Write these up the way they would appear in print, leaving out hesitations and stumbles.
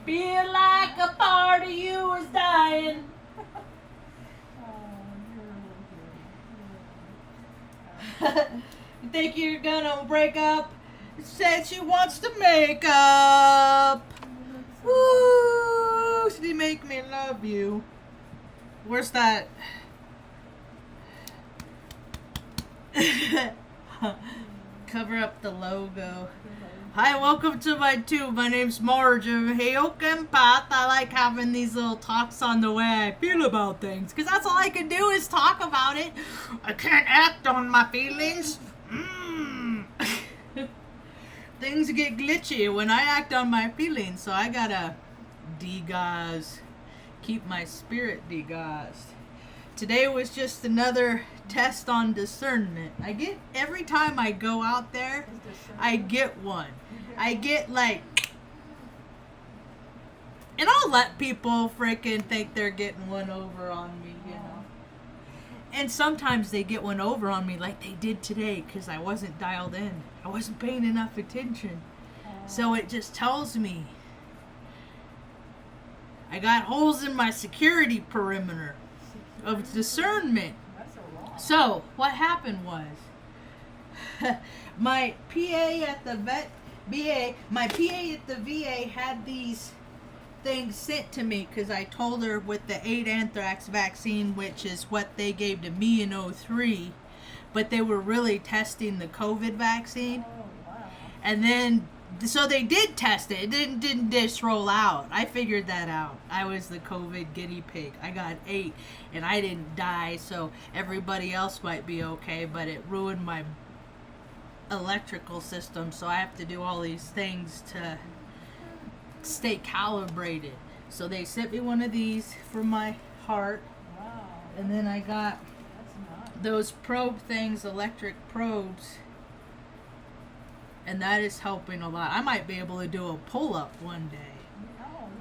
Feel like a part of you is dying. You think you're gonna break up? Said she wants to make up. Woo! She make me love you. Where's that? Cover up the logo. Hi, welcome to my tube. My name's Marge. I'm Hayok and Pat. I like having these little talks on the way I feel about things, because that's all I can do is talk about it. I can't act on my feelings. Things get glitchy when I act on my feelings, so I gotta degauze, keep my spirit degauzed. Today was just another test on discernment. I get, every time I go out there, I get one. I get like, and I'll let people freaking think they're getting one over on me, you know. And sometimes they get one over on me like they did today, because I wasn't dialed in. I wasn't paying enough attention. So it just tells me I got holes in my security perimeter of discernment. So what happened was my PA at the VA had these things sent to me because I told her with the 8 anthrax vaccine, which is what they gave to me in 2003, but they were really testing the COVID vaccine. And then so they did test it. It didn't just roll out. I figured that out. I was the COVID guinea pig. I got 8 and I didn't die, so everybody else might be okay, but it ruined my electrical system, so I have to do all these things to stay calibrated. So they sent me one of these for my heart. And then I got those probe things, electric probes. And that is helping a lot. I might be able to do a pull-up one day.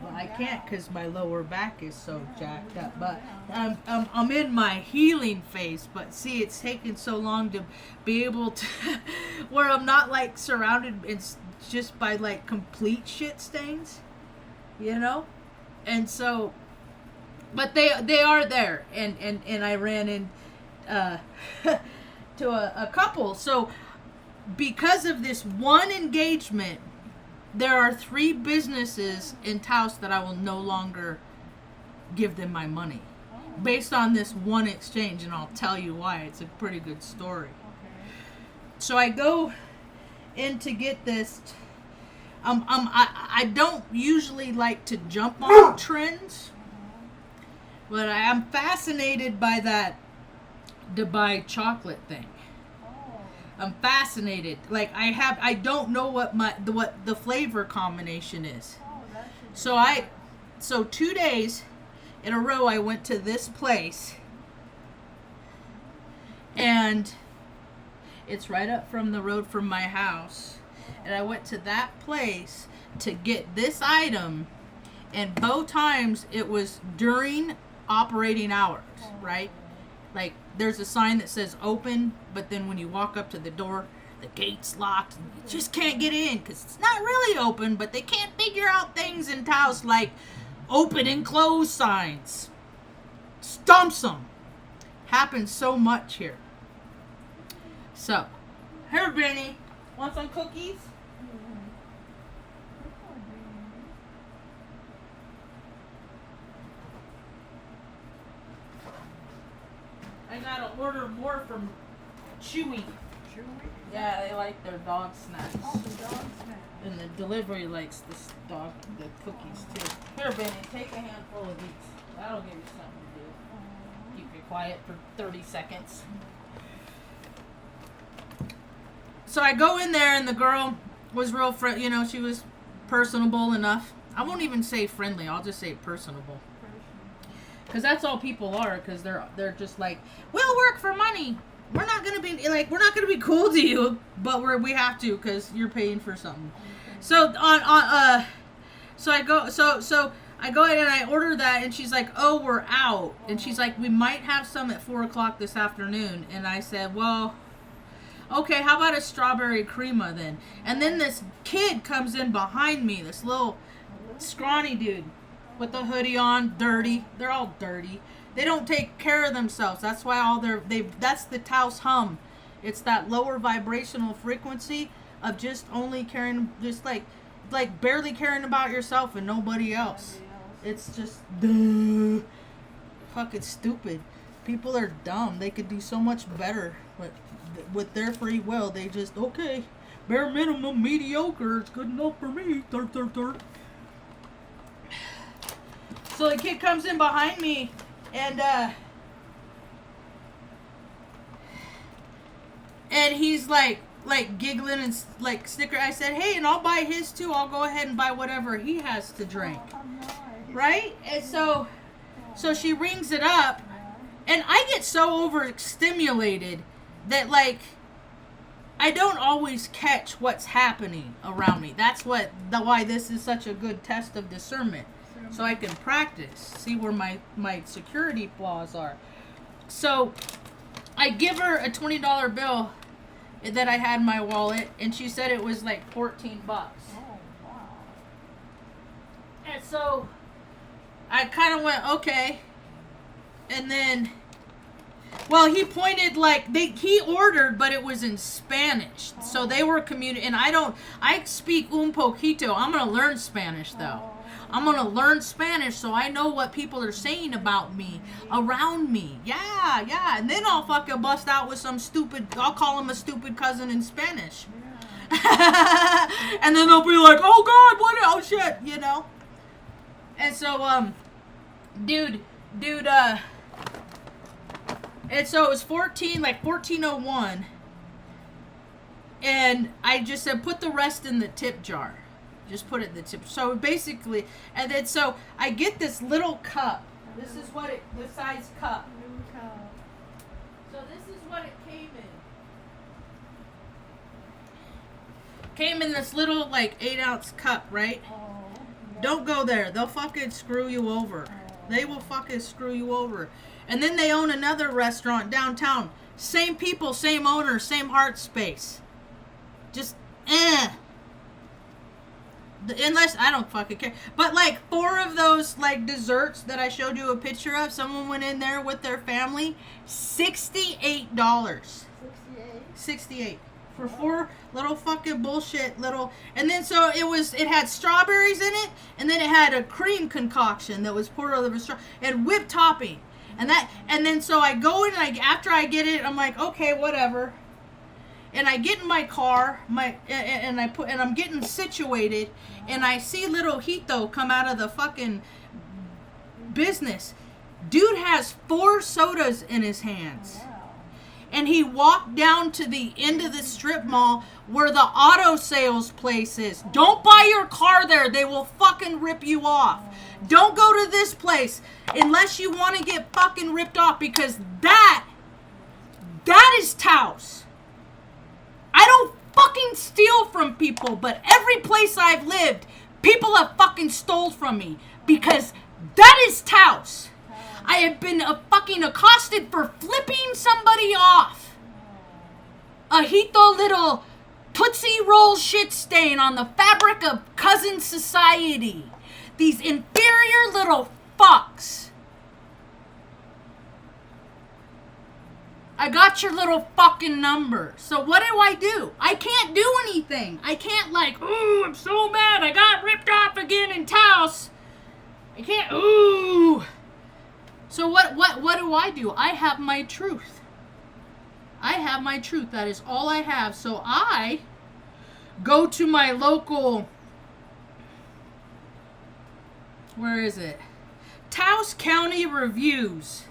But I can't because my lower back is so jacked up. But I'm in my healing phase. But see, it's taken so long to be able to... where I'm not like surrounded just by like complete shit stains. You know? And so... But they are there. And I ran in to a couple. So... because of this one engagement, there are 3 businesses in Taos that I will no longer give them my money. Based on this one exchange, and I'll tell you why. It's a pretty good story. So I go in to get this. I don't usually like to jump on trends, but I am fascinated by that Dubai chocolate thing. I'm fascinated. Like I don't know what the flavor combination is. So 2 days in a row I went to this place, and it's right up from the road from my house, and I went to that place to get this item, and both times it was during operating hours, right? Like, there's a sign that says open, but then when you walk up to the door, the gate's locked. And you just can't get in because it's not really open, but they can't figure out things in Taos like open and close signs. Stumps them. Happens so much here. So, here, Benny. Want some cookies? I gotta order more from Chewy. Yeah, they like their dog snacks. Oh, the dog snacks. And the delivery likes the cookies too. Here, Benny, take a handful of these. That'll give you something to do. Keep you quiet for 30 seconds. So I go in there, and the girl was real she was personable enough. I won't even say friendly. I'll just say personable. Because that's all people are, because they're just like, we'll work for money. We're not gonna be cool to you, but we have to, because you're paying for something. So so I go in and I order that, and she's like, oh, we're out. And she's like, we might have some at 4:00 this afternoon. And I said, well, okay, how about a strawberry crema then? And then this kid comes in behind me, this little Scrawny dude with the hoodie on, dirty. They're all dirty. They don't take care of themselves. That's why that's the Taos hum. It's that lower vibrational frequency of just only caring, just like barely caring about yourself and nobody else. It's just fucking stupid. People are dumb. They could do so much better, but with their free will, they just, okay, bare minimum, mediocre, it's good enough for me. So the kid comes in behind me, and he's like giggling and like snicker. I said, hey, and I'll buy his too. I'll go ahead and buy whatever he has to drink. Right? And so she rings it up, and I get so overstimulated that like I don't always catch what's happening around me. That's why this is such a good test of discernment. So I can practice, see where my security flaws are. So I give her a $20 bill that I had in my wallet, and she said it was like $14. Oh, wow. And so I kind of went, okay. And then, well, he pointed he ordered, but it was in Spanish. Oh. So they were and I speak un poquito. I'm going to learn Spanish though. Oh. I'm going to learn Spanish so I know what people are saying about me, around me. Yeah. And then I'll fucking bust out with I'll call him a stupid cousin in Spanish. Yeah. And then they'll be like, oh God, oh shit, you know? And so, dude, and so it was 1401. And I just said, put the rest in the tip jar. Just put it in the tip. So basically, and then so I get this little cup. This is what the size cup. So this is what it came in. Came in this little 8-ounce cup, right? Don't go there. They'll fucking screw you over. They will fucking screw you over. And then they own another restaurant downtown. Same people, same owner, same heart space. Just unless I don't fucking care. But 4 of those desserts that I showed you a picture of, someone went in there with their family, $68. $68 for 4 little fucking bullshit little. And then so it had strawberries in it, and then it had a cream concoction that was poured over and whipped topping. And then so I go in, and after I get it, I'm like, okay, whatever. And I get in my car, and I'm getting situated, and I see little Hito come out of the fucking business. Dude has 4 sodas in his hands. And he walked down to the end of the strip mall where the auto sales place is. Don't buy your car there. They will fucking rip you off. Don't go to this place unless you want to get fucking ripped off, because that is Taos. I don't fucking steal from people, but every place I've lived, people have fucking stole from me, because that is Taos. I have been fucking accosted for flipping somebody off. A Hito little Tootsie Roll shit stain on the fabric of cousin society. These inferior little fucks. I got your little fucking number. So what do? I can't do anything. I can't ooh, I'm so mad. I got ripped off again in Taos. I can't, ooh. So what do? I have my truth. I have my truth. That is all I have. So I go to my local, where is it? Taos County Reviews.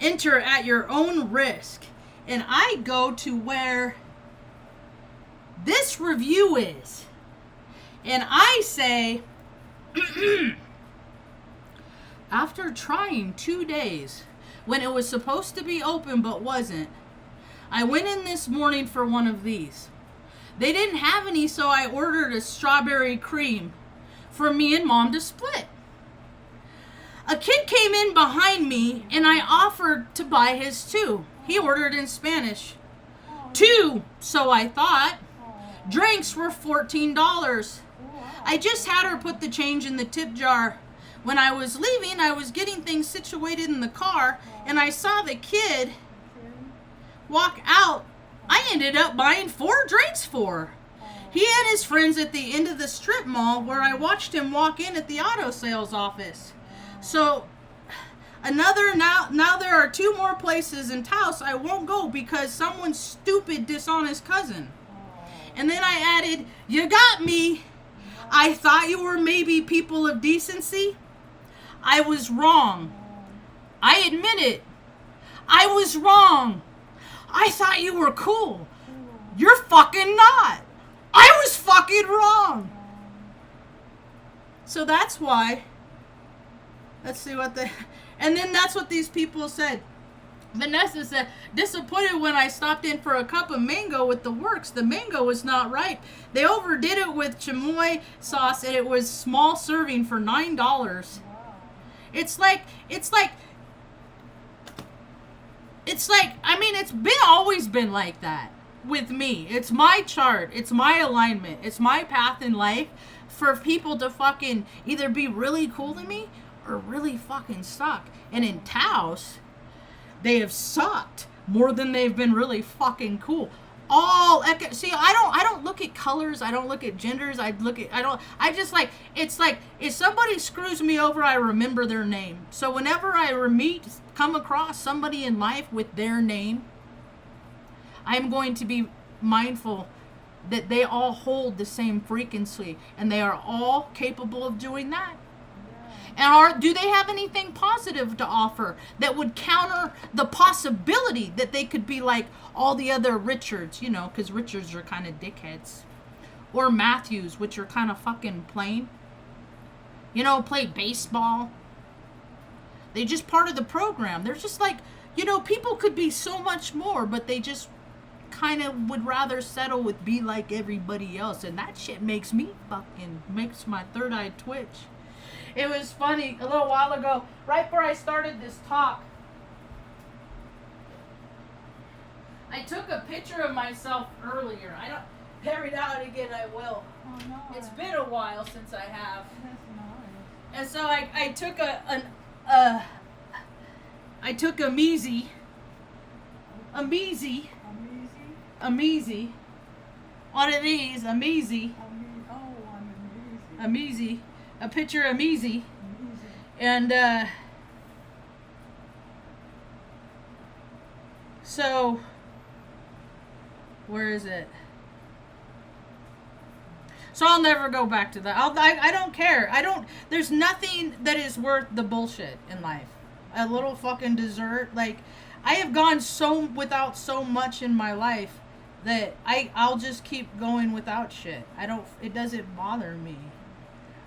Enter at your own risk. And I go to where this review is. And I say, after trying 2 days, when it was supposed to be open but wasn't, I went in this morning for one of these. They didn't have any, so I ordered a strawberry cream for me and Mom to split. A kid came in behind me, and I offered to buy his too. He ordered in Spanish. 2, so I thought. Drinks were $14. I just had her put the change in the tip jar. When I was leaving, I was getting things situated in the car, and I saw the kid walk out. I ended up buying 4 drinks for her. He and his friends at the end of the strip mall where I watched him walk in at the auto sales office. So now there are 2 more places in Taos I won't go because someone's stupid, dishonest cousin. And then I added, you got me. I thought you were maybe people of decency. I was wrong. I admit it. I was wrong. I thought you were cool. You're fucking not. I was fucking wrong. So that's why. Let's see what the... And then that's what these people said. Vanessa said, disappointed when I stopped in for a cup of mango with the works. The mango was not ripe. They overdid it with chamoy sauce and it was small serving for $9. Wow. It's like, I mean, it's always been like that with me. It's my chart. It's my alignment. It's my path in life for people to fucking either be really cool to me or really fucking suck. And in Taos, they have sucked more than they've been really fucking cool. See, I don't look at colors. I don't look at genders. I just like, it's like, if somebody screws me over, I remember their name. So whenever I come across somebody in life with their name, I'm going to be mindful that they all hold the same frequency and they are all capable of doing that. And do they have anything positive to offer that would counter the possibility that they could be like all the other Richards, you know, because Richards are kind of dickheads. Or Matthews, which are kind of fucking plain. You know, play baseball. They just part of the program. They're just like, you know, people could be so much more, but they just kind of would rather settle with be like everybody else. And that shit makes my third eye twitch. It was funny, a little while ago, right before I started this talk, I took a picture of myself earlier. I don't carry it out again, I will. Oh, no. It's been a while since I have. That's nice. And so I took a measy, one of these, a picture of Measy. And so where is it? So I'll never go back to that. I don't care. There's nothing that is worth the bullshit in life. A little fucking dessert. Like, I have gone without so much in my life that I'll just keep going without shit. It doesn't bother me.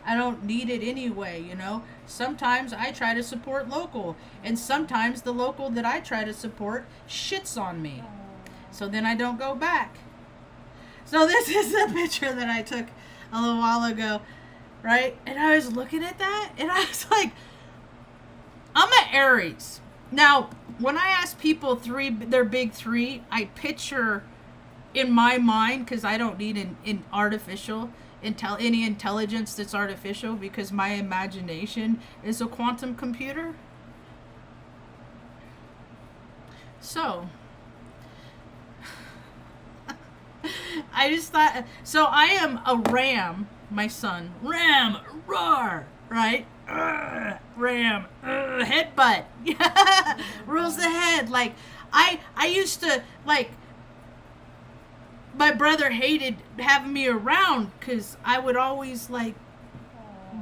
I don't need it anyway, you know. Sometimes I try to support local, and sometimes the local that I try to support shits on me. So then I don't go back. So this is a picture that I took a little while ago, right? And I was looking at that, and I was like, I'm an Aries. Now, when I ask people their big 3, I picture in my mind, because I don't need an artificial any intelligence that's artificial, because my imagination is a quantum computer. So I just thought, so I am a ram, my son. Ram, roar, right? Ram, headbutt. Rules the head. Like, I used to, like, my brother hated having me around because I would always, like,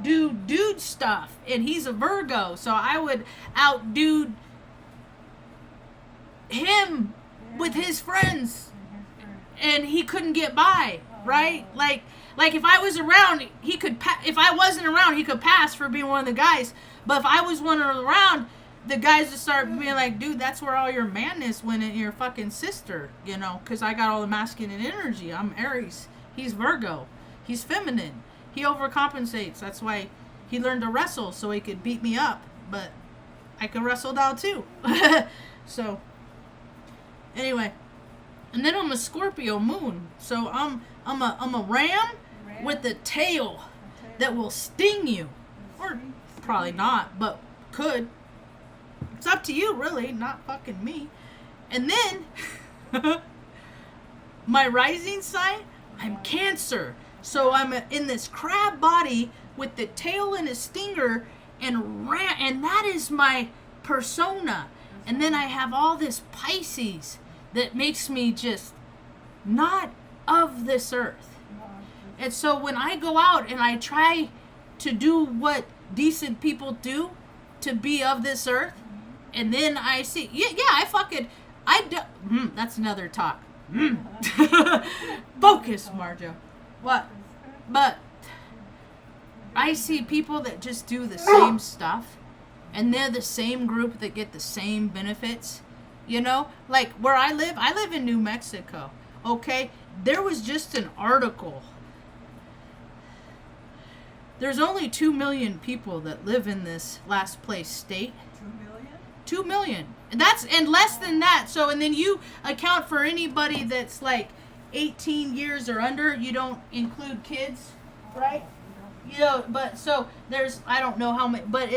do dude stuff. And he's a Virgo, so I would outdude him with his friends. And he couldn't get by, right? Like if I was around, he could if I wasn't around, he could pass for being one of the guys. But if I was one around, the guys would start being like, dude, that's where all your manness went in your fucking sister, you know, because I got all the masculine energy. I'm Aries. He's Virgo. He's feminine. He overcompensates. That's why he learned to wrestle, so he could beat me up. But I could wrestle down too. So, anyway. And then I'm a Scorpio moon. So I'm a ram with the tail. that will sting you. Or probably not, but could. It's up to you, really, not fucking me. And then, my rising sign, I'm Cancer. So I'm in this crab body with the tail and a stinger, and that is my persona. And then I have all this Pisces that makes me just not of this earth. And so when I go out and I try to do what decent people do to be of this earth, and then I see, that's another talk. Focus, Marjo. What? But I see people that just do the same stuff, and they're the same group that get the same benefits. You know, like where I live in New Mexico. Okay, there was just an article. There's only 2 million people that live in this last place state. 2 million? 2 million. And less than that. So, and then you account for anybody that's like 18 years or under. You don't include kids, right? You know, but so there's, I don't know how many, but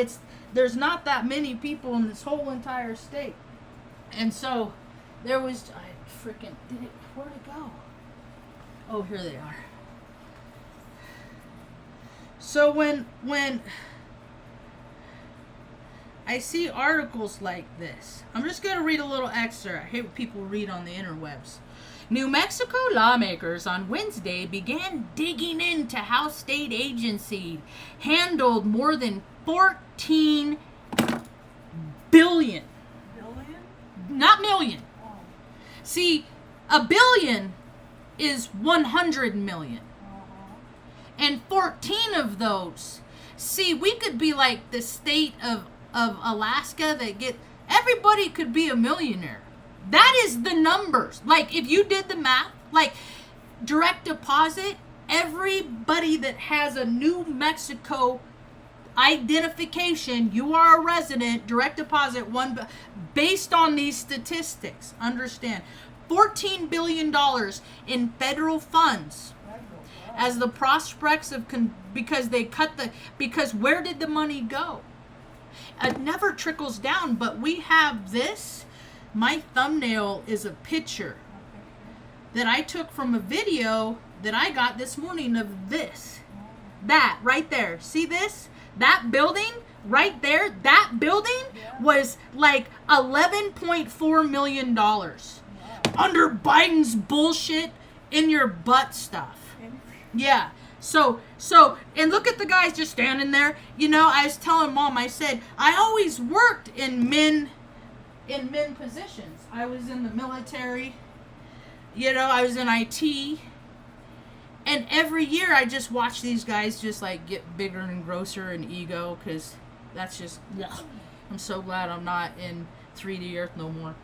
there's not that many people in this whole entire state. And so there was, where'd it go? Oh, here they are. So when I see articles like this, I'm just going to read a little excerpt. I hate when people read on the interwebs. New Mexico lawmakers on Wednesday began digging into how state agency handled more than 14 billion. Billion? Not million. Oh. See, a billion is 100 million. And 14 of those. See, we could be like the state of Alaska that everybody could be a millionaire. That is the numbers. Like, if you did the math, like direct deposit, everybody that has a New Mexico identification, you are a resident, direct deposit, based on these statistics, understand, $14 billion in federal funds. As the prospects of, because where did the money go? It never trickles down, but we have this. My thumbnail is a picture that I took from a video that I got this morning of this. That right there. See this? That building right there, that building was like $11.4 million under Biden's bullshit in your butt stuff. Yeah. So, and look at the guys just standing there. You know, I was telling Mom, I said, I always worked in men positions. I was in the military. You know, I was in IT. And every year I just watch these guys just like get bigger and grosser and ego, because that's just, I'm so glad I'm not in 3D Earth no more.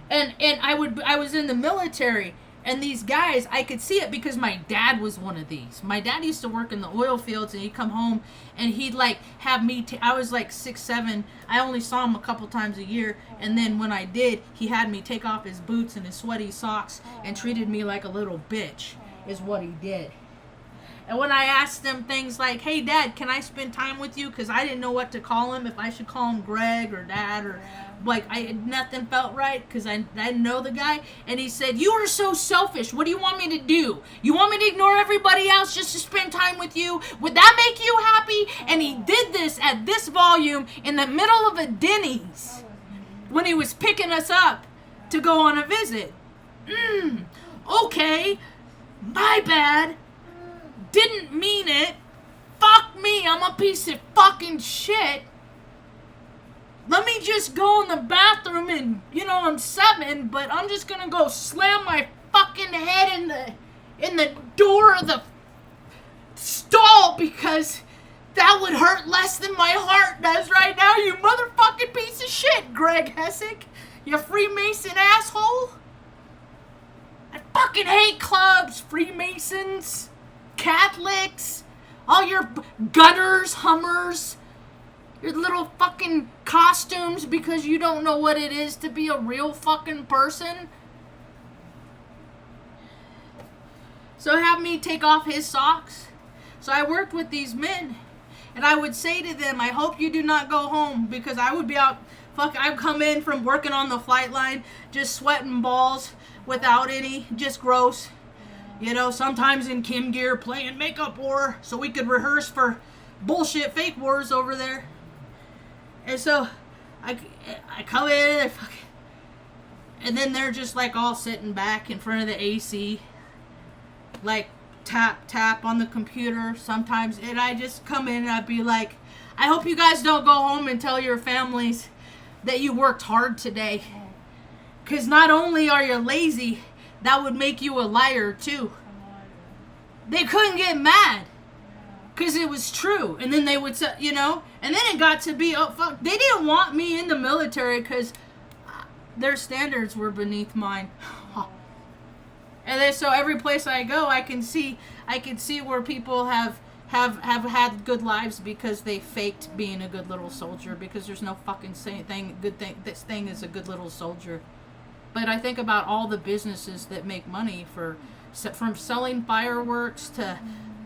And I was in the military. And these guys, I could see it because my dad was one of these. My dad used to work in the oil fields, and he'd come home and he'd like have me, I was like 6'7". I only saw him a couple times a year. And then when I did, he had me take off his boots and his sweaty socks and treated me like a little bitch, is what he did. And when I asked him things like, hey, Dad, can I spend time with you? Because I didn't know what to call him, if I should call him Greg or Dad, or like nothing felt right because I didn't know the guy. And he said, you are so selfish. What do you want me to do? You want me to ignore everybody else just to spend time with you? Would that make you happy? And he did this at this volume in the middle of a Denny's when he was picking us up to go on a visit. Okay, my bad. Didn't mean it. Fuck me, I'm a piece of fucking shit. Let me just go in the bathroom and, I'm 7, but I'm just gonna go slam my fucking head in the door of the stall because that would hurt less than my heart does right now, you motherfucking piece of shit, Greg Hessick. You Freemason asshole. I fucking hate clubs, Freemasons, Catholics, all your gunners, Hummers, your little fucking costumes because you don't know what it is to be a real fucking person. So have me take off his socks, So I worked with these men, and I would say to them, I hope you do not go home, because I would be out, I'd come in from working on the flight line, just sweating balls without any, just gross. You know, sometimes in Kim gear playing makeup war so we could rehearse for bullshit fake wars over there. And so I come in and then they're just like all sitting back in front of the AC, like tap on the computer sometimes. And I just come in and I'd be like, I hope you guys don't go home and tell your families that you worked hard today. Because not only are you lazy, that would make you a liar too. They couldn't get mad because it was true. And then they would say, you know, and then it got to be, oh fuck, they didn't want me in the military because their standards were beneath mine. And then so every place I go, I can see where people have had good lives because they faked being a good little soldier, because there's no fucking this thing is a good little soldier. But I think about all the businesses that make money from selling fireworks to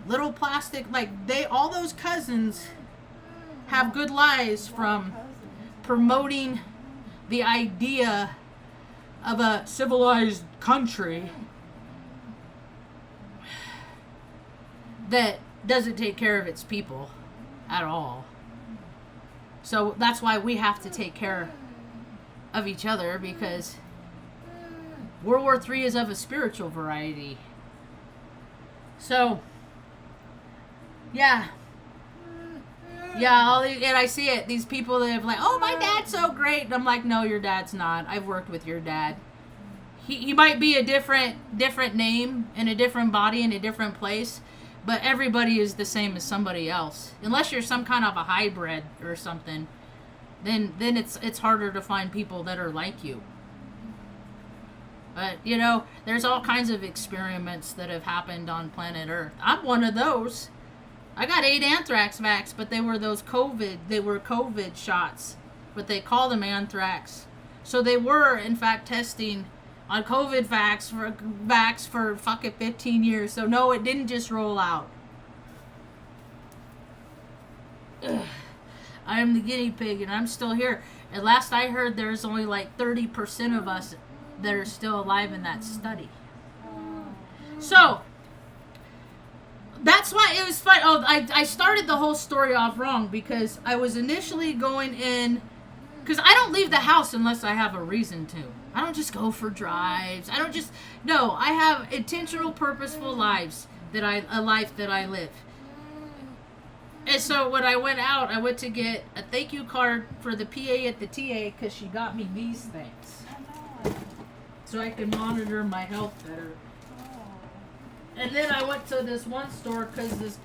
little plastic, like all those cousins have good lives from promoting the idea of a civilized country that doesn't take care of its people at all. So that's why we have to take care of each other, because World War III is of a spiritual variety. So, yeah, and I see it. These people that have like, oh, my dad's so great. And I'm like, no, your dad's not. I've worked with your dad. He might be a different name in a different body in a different place, but everybody is the same as somebody else. Unless you're some kind of a hybrid or something, then it's harder to find people that are like you. But, you know, there's all kinds of experiments that have happened on planet Earth. I'm one of those. I got 8 anthrax vax, but they were COVID shots, but they call them anthrax. So they were, in fact, testing on COVID vax for fucking 15 years. So no, it didn't just roll out. Ugh. I am the guinea pig, and I'm still here. And last I heard, there's only like 30% of us that are still alive in that study. So that's why it was fun. Oh, I started the whole story off wrong, because I was initially going in, because I don't leave the house unless I have a reason to. I don't just go for drives. I have intentional, purposeful lives a life that I live. And so when I went out, I went to get a thank you card for the PA at the TA, because she got me these things, so I can monitor my health better. And then I went to this one store because this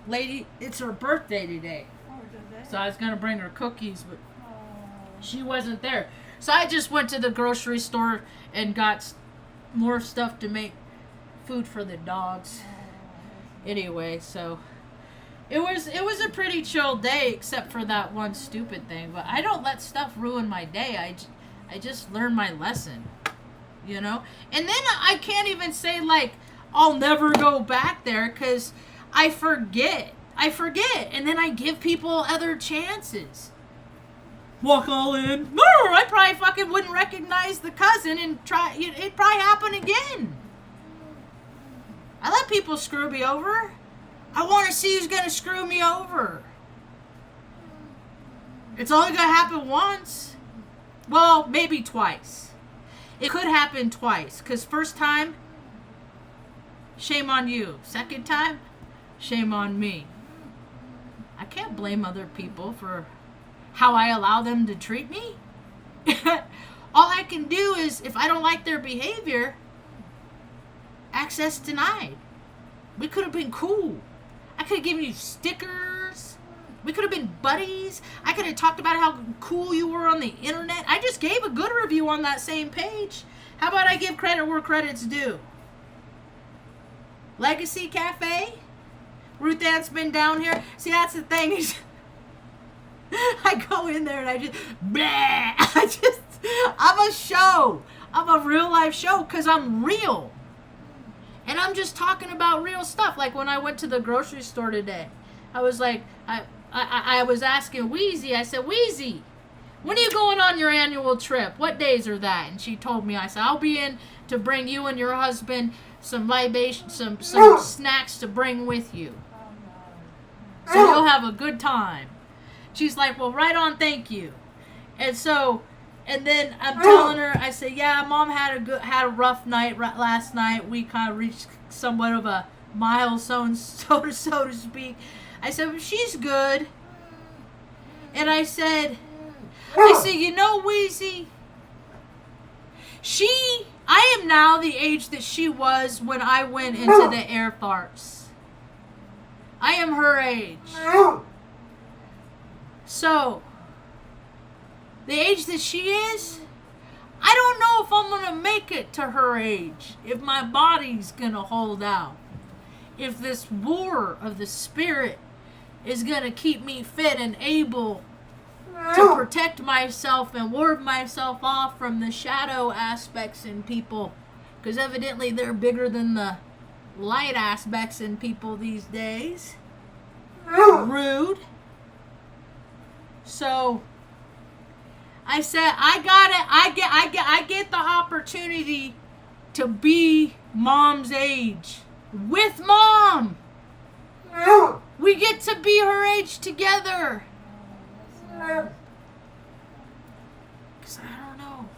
lady, it's her birthday today. So I was going to bring her cookies, but she wasn't there. So I just went to the grocery store and got more stuff to make food for the dogs. Anyway, so it was a pretty chill day, except for that one stupid thing. But I don't let stuff ruin my day. I just learn my lesson, you know? And then I can't even say, like, I'll never go back there, because I forget. And then I give people other chances. Walk all in. No, I probably fucking wouldn't recognize the cousin and it'd probably happen again. I let people screw me over. I want to see who's going to screw me over. It's only going to happen once. Well, maybe twice. It could happen twice, because first time, shame on you. Second time, shame on me. I can't blame other people for how I allow them to treat me. All I can do is, if I don't like their behavior, access denied. We could have been cool. I could have given you stickers. We could have been buddies. I could have talked about how cool you were on the internet. I just gave a good review on that same page. How about I give credit where credit's due? Legacy Cafe? Ruth Ann's been down here. See, that's the thing is, I go in there and I just, bleh. I'm a show. I'm a real life show because I'm real. And I'm just talking about real stuff. Like when I went to the grocery store today, I was like, I was asking Wheezy, I said, Wheezy, when are you going on your annual trip? What days are that? And she told me, I said, I'll be in to bring you and your husband some libation, some snacks to bring with you. So you'll have a good time. She's like, well, right on, thank you. And so, and then I'm telling her, I said, yeah, Mom had a rough night last night. We kind of reached somewhat of a milestone, so to speak. I said, well, she's good. And I said, you know, Wheezy, I am now the age that she was when I went into the Air Force. I am her age. So, the age that she is, I don't know if I'm going to make it to her age. If my body's going to hold out. If this war of the spirit is going to keep me fit and able to protect myself and ward myself off from the shadow aspects in people. Because evidently they're bigger than the light aspects in people these days. Rude. So I said, I get the opportunity to be Mom's age with Mom. We get to be her age together. Because I don't know.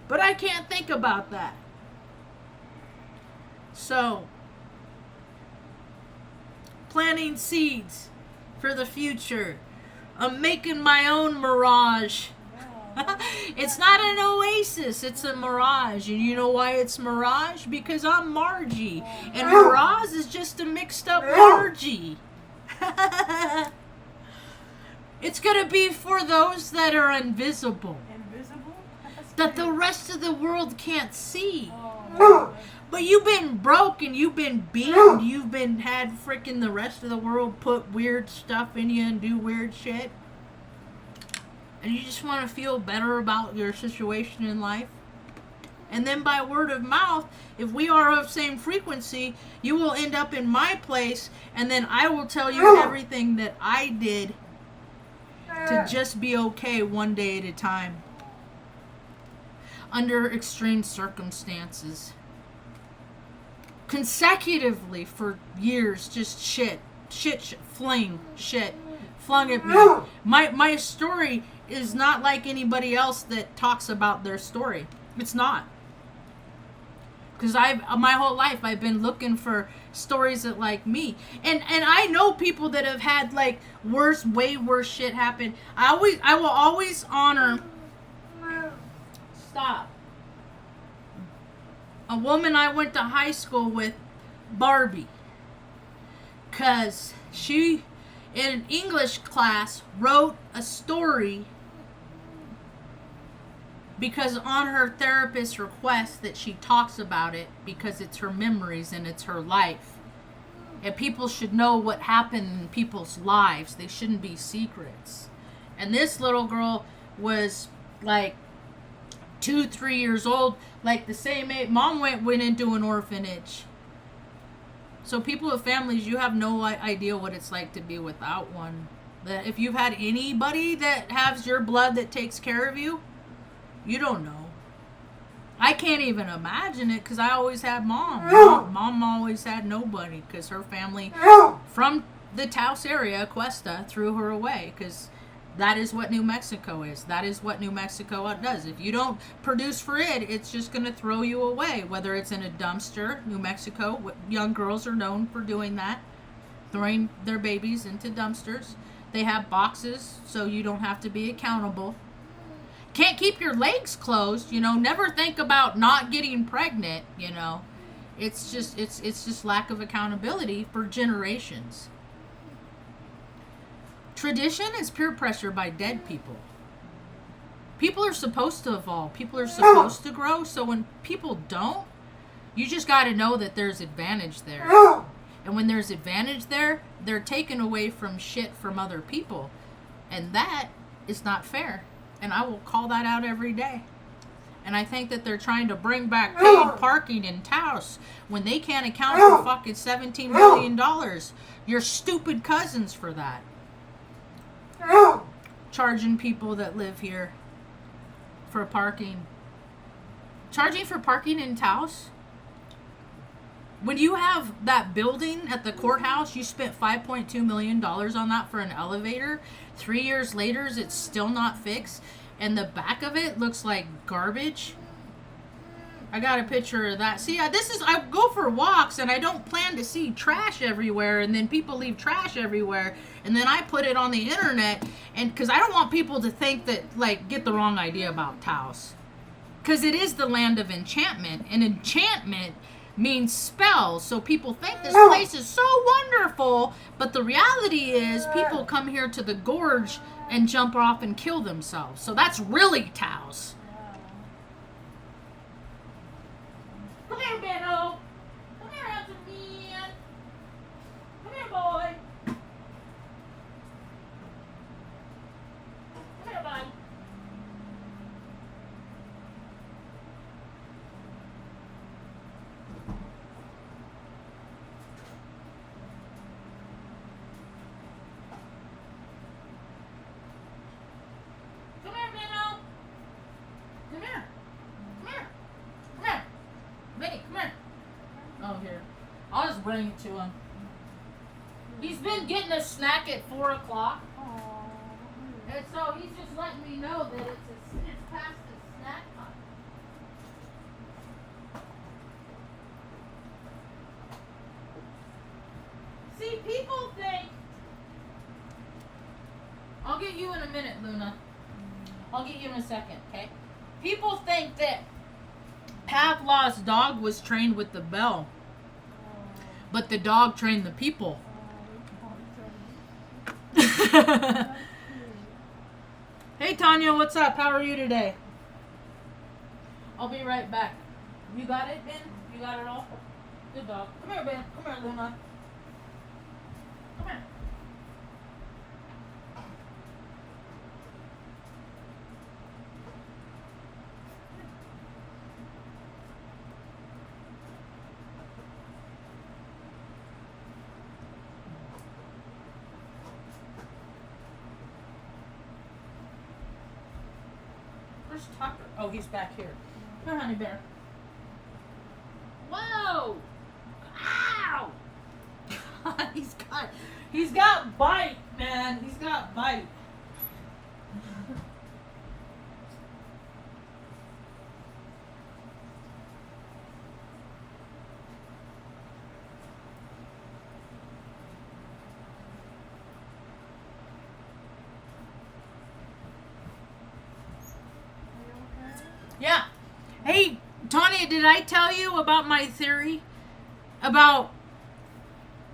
But I can't think about that. So, planting seeds for the future. I'm making my own mirage. It's not an oasis, it's a mirage. And you know why it's mirage? Because I'm Margie. And mirage is just a mixed up Margie. It's going to be for those that are invisible. Invisible? That the rest of the world can't see. Oh. But you've been broke and you've been beaten. You've been had freaking the rest of the world put weird stuff in you and do weird shit. And you just want to feel better about your situation in life. And then by word of mouth, if we are of same frequency, you will end up in my place. And then I will tell you everything that I did to just be okay one day at a time. Under extreme circumstances. Consecutively for years, just shit, flung at me. My story is not like anybody else that talks about their story. It's not. Because my whole life I've been looking for stories that like me. And I know people that have had like way worse shit happen. I will always honor a woman I went to high school with, Barbie. Cause she in an English class wrote a story because on her therapist's request that she talks about it because it's her memories and it's her life. And people should know what happened in people's lives. They shouldn't be secrets. And this little girl was like 2-3 years old, like the same age. Mom went into an orphanage. So people with families, you have no idea what it's like to be without one. That if you've had anybody that has your blood that takes care of you, you don't know. I can't even imagine it because I always had Mom. Mom always had nobody because her family from the Taos area, Cuesta, threw her away because that is what New Mexico is. That is what New Mexico does. If you don't produce for it, it's just going to throw you away. Whether it's in a dumpster, New Mexico, young girls are known for doing that, throwing their babies into dumpsters. They have boxes so you don't have to be accountable. Can't keep your legs closed, never think about not getting pregnant, It's just lack of accountability for generations. Tradition is peer pressure by dead people. People are supposed to evolve. People are supposed to grow. So when people don't, you just got to know that there's advantage there. And when there's advantage there, they're taken away from shit from other people. And that is not fair. And I will call that out every day. And I think that they're trying to bring back paid parking in Taos when they can't account for fucking $17 billion. Your stupid cousins for that. Charging people that live here for parking. Charging for parking in Taos? When you have that building at the courthouse, you spent $5.2 million on that for an elevator. 3 years later, it's still not fixed. And the back of it looks like garbage. I got a picture of that. See, I go for walks and I don't plan to see trash everywhere. And then people leave trash everywhere. And then I put it on the internet. And because I don't want people to think that, like, get the wrong idea about Taos. Because it is the land of enchantment. And enchantment means spells. So people think this place is so wonderful. But the reality is people come here to the gorge and jump off and kill themselves. So that's really Taos. Come here, Benno. Come here, handsome man. Come here, boy. Come here, bud. Come here, Benno. Come here. Come here. Come here. Benny, come here. Oh, here. I'll just bring it to him. He's been getting a snack at 4 o'clock. And so he's just letting me know that it's past his snack time. See, people think... I'll get you in a minute, Luna. I'll get you in a second, okay? People think that Pavlov's dog was trained with the bell, but the dog trained the people. Hey, Tanya, what's up? How are you today? I'll be right back. You got it, Ben? You got it all? Good dog. Come here, Ben. Come here, Luna. Come here. Where's Tucker? Oh, he's back here. Come here, honey bear. Whoa! Ow! He's got bite, man. He's got bite. Yeah. Hey, Tanya, did I tell you about my theory about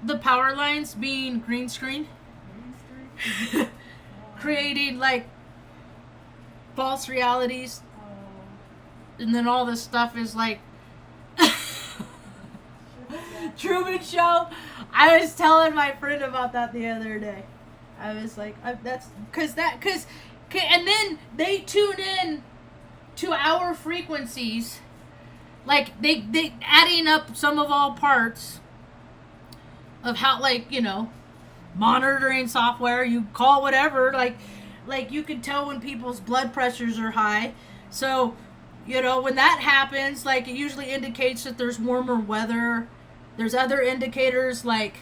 the power lines being green screen? Creating, like, false realities. And then all this stuff is like Truman Show. I was telling my friend about that the other day. I was like, that's and then they tune in to our frequencies, like they adding up some of all parts of how, like, you know, monitoring software, you call whatever, like you can tell when people's blood pressures are high. So, you know, when that happens, like, it usually indicates that there's warmer weather. There's other indicators, like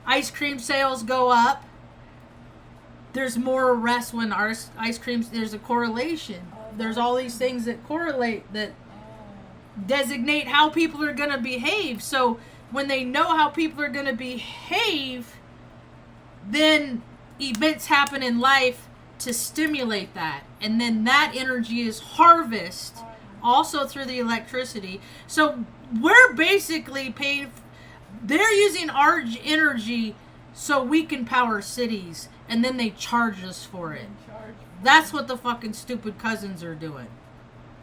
ice cream sales go up. There's more arrests when our ice creams, there's a correlation. There's all these things that correlate, that designate how people are going to behave. So when they know how people are going to behave, then events happen in life to stimulate that. And then that energy is harvested also through the electricity. So we're basically paying, they're using our energy so we can power cities, and then they charge us for it. That's what the fucking stupid cousins are doing.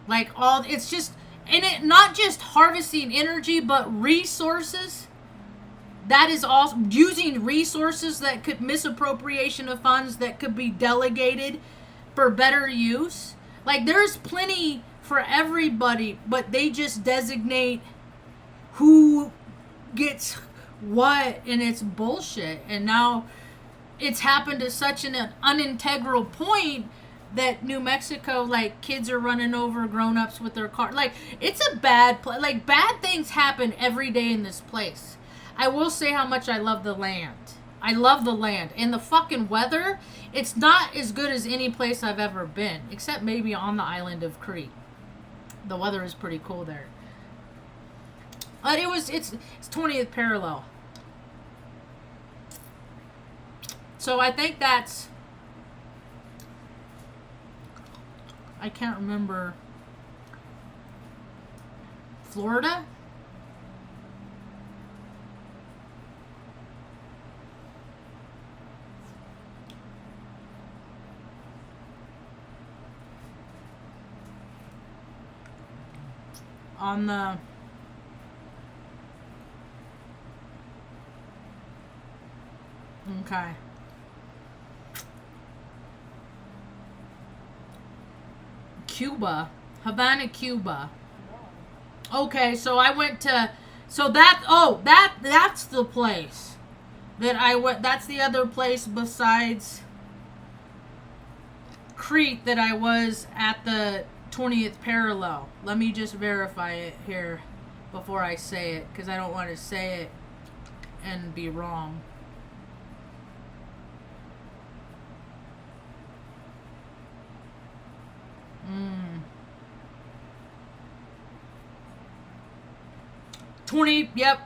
Like, it's just, and it not just harvesting energy, but resources. That is also using resources that could, misappropriation of funds that could be delegated for better use. Like, there's plenty for everybody, but they just designate who gets what, and it's bullshit. And now it's happened to such an unintegral point that New Mexico, like, kids are running over grown-ups with their car. Like, it's a bad place. Like, bad things happen every day in this place. I will say how much I love the land. I love the land. And the fucking weather, it's not as good as any place I've ever been, except maybe on the island of Crete. The weather is pretty cool there. But it's 20th parallel. So I think that's, I can't remember, Florida? On the okay. Cuba, Havana, Cuba. Okay, so I went to, so that's the place that I went. That's the other place besides Crete that I was at the 20th parallel. Let me just verify it here before I say it, because I don't want to say it and be wrong.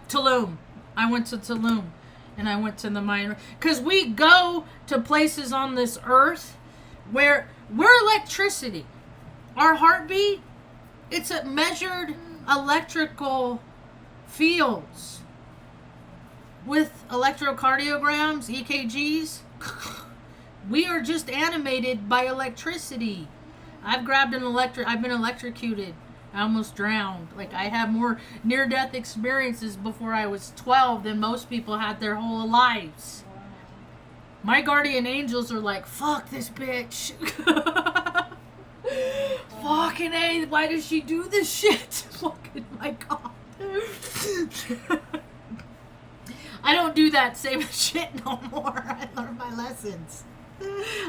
Tulum. I went to Tulum, and I went to the minor, because we go to places on this earth where we're electricity. Our heartbeat, it's a measured electrical fields with electrocardiograms, EKGs. We are just animated by electricity. I've been electrocuted. I almost drowned. Like, I have more near-death experiences before I was 12 than most people had their whole lives. My guardian angels are like, fuck this bitch. Fucking A, why does she do this shit? Fucking my God. I don't do that same shit no more. I learned my lessons.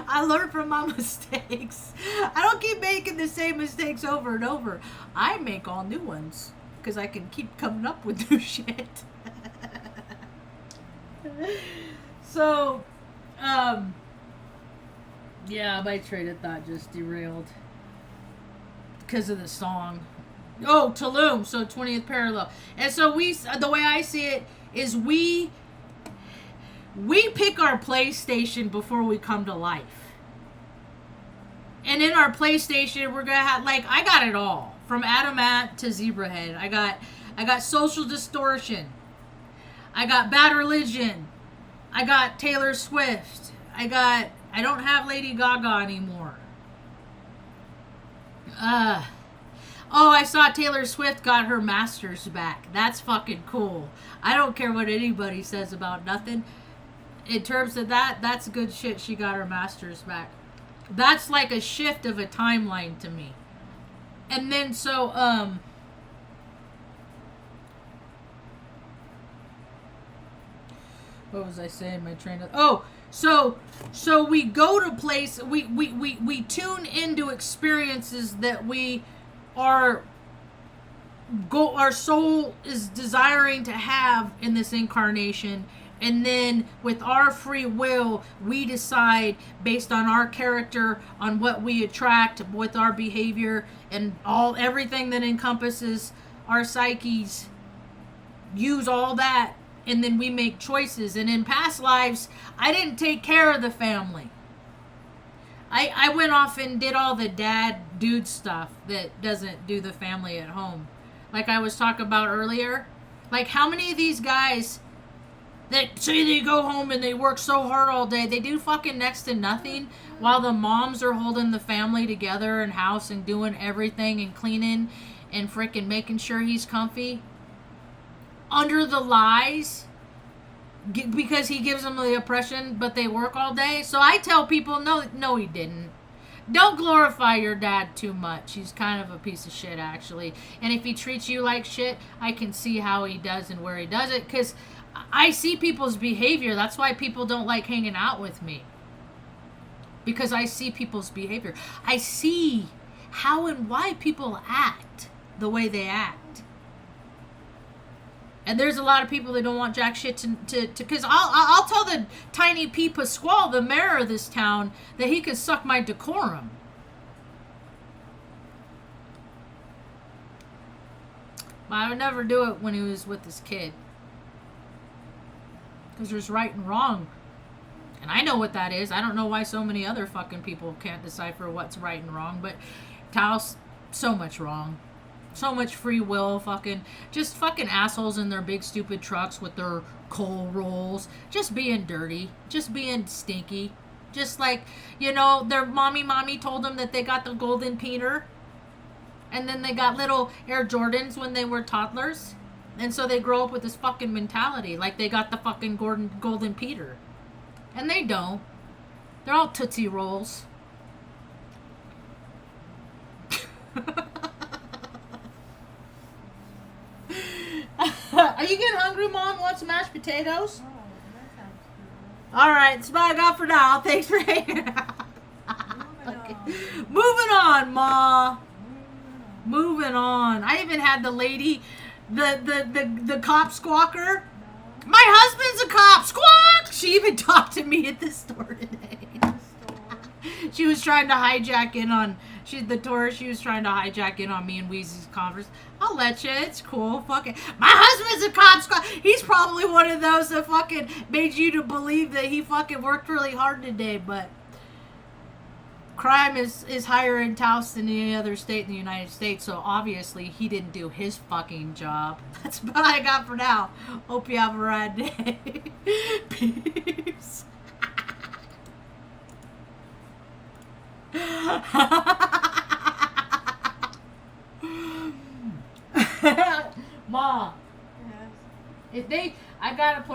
I learned from my mistakes. I don't keep making the same mistakes over and over. I make all new ones because I can keep coming up with new shit. So, yeah, my train of thought just derailed because of the song. Oh, Tulum, so 20th parallel. And so the way I see it is we pick our PlayStation before we come to life. And in our PlayStation, we're going to have, like, I got it all. From Adamat to Zebrahead. I got Social Distortion. I got Bad Religion. I got Taylor Swift. I don't have Lady Gaga anymore. Oh, I saw Taylor Swift got her masters back. That's fucking cool. I don't care what anybody says about nothing. In terms of that, that's good shit. She got her masters back. That's like a shift of a timeline to me. And then so, what was I saying? My train of... Oh, so we go to place, we tune into experiences that our soul is desiring to have in this incarnation, and then with our free will we decide based on our character, on what we attract with our behavior and everything that encompasses our psyches, use all that, and then we make choices. And in past lives I didn't take care of the family. I went off and did all the dude stuff that doesn't do the family at home. Like I was talking about earlier. Like, how many of these guys that say they go home and they work so hard all day, they do fucking next to nothing while the moms are holding the family together and house and doing everything and cleaning and freaking making sure he's comfy? Under the lies, because he gives them the impression, but they work all day. So I tell people, no, he didn't. Don't glorify your dad too much. He's kind of a piece of shit, actually. And if he treats you like shit, I can see how he does and where he does it. Because I see people's behavior. That's why people don't like hanging out with me. Because I see people's behavior. I see how and why people act the way they act. And there's a lot of people that don't want jack shit to because I'll tell the tiny P. Pasquale, the mayor of this town, that he could suck my decorum. But I would never do it when he was with his kid. Because there's right and wrong. And I know what that is. I don't know why so many other fucking people can't decipher what's right and wrong. But Taos, so much wrong. So much free will, just fucking assholes in their big stupid trucks with their coal rolls, just being dirty, just being stinky, just like, their mommy told them that they got the golden Peter, and then they got little Air Jordans when they were toddlers, and so they grow up with this fucking mentality, like they got the fucking golden Peter, and they don't. They're all Tootsie Rolls. Are you getting hungry, Mom? Want some mashed potatoes? Oh, that sounds good. All right, that's what I got for now. Thanks for hanging out. Moving on, Ma. Moving on. I even had the lady, the cop squawker. No. My husband's a cop. Squawk! She even talked to me at the store today. She was trying to hijack in on... the tourist, she was trying to hijack in on me and Weezy's converse. I'll let you. It's cool. Fuck it. My husband's a cop. He's probably one of those that fucking made you to believe that he fucking worked really hard today, but crime is higher in Taos than any other state in the United States, so obviously he didn't do his fucking job. That's what I got for now. Hope you have a rad day. Peace. Ma, Yes. I gotta put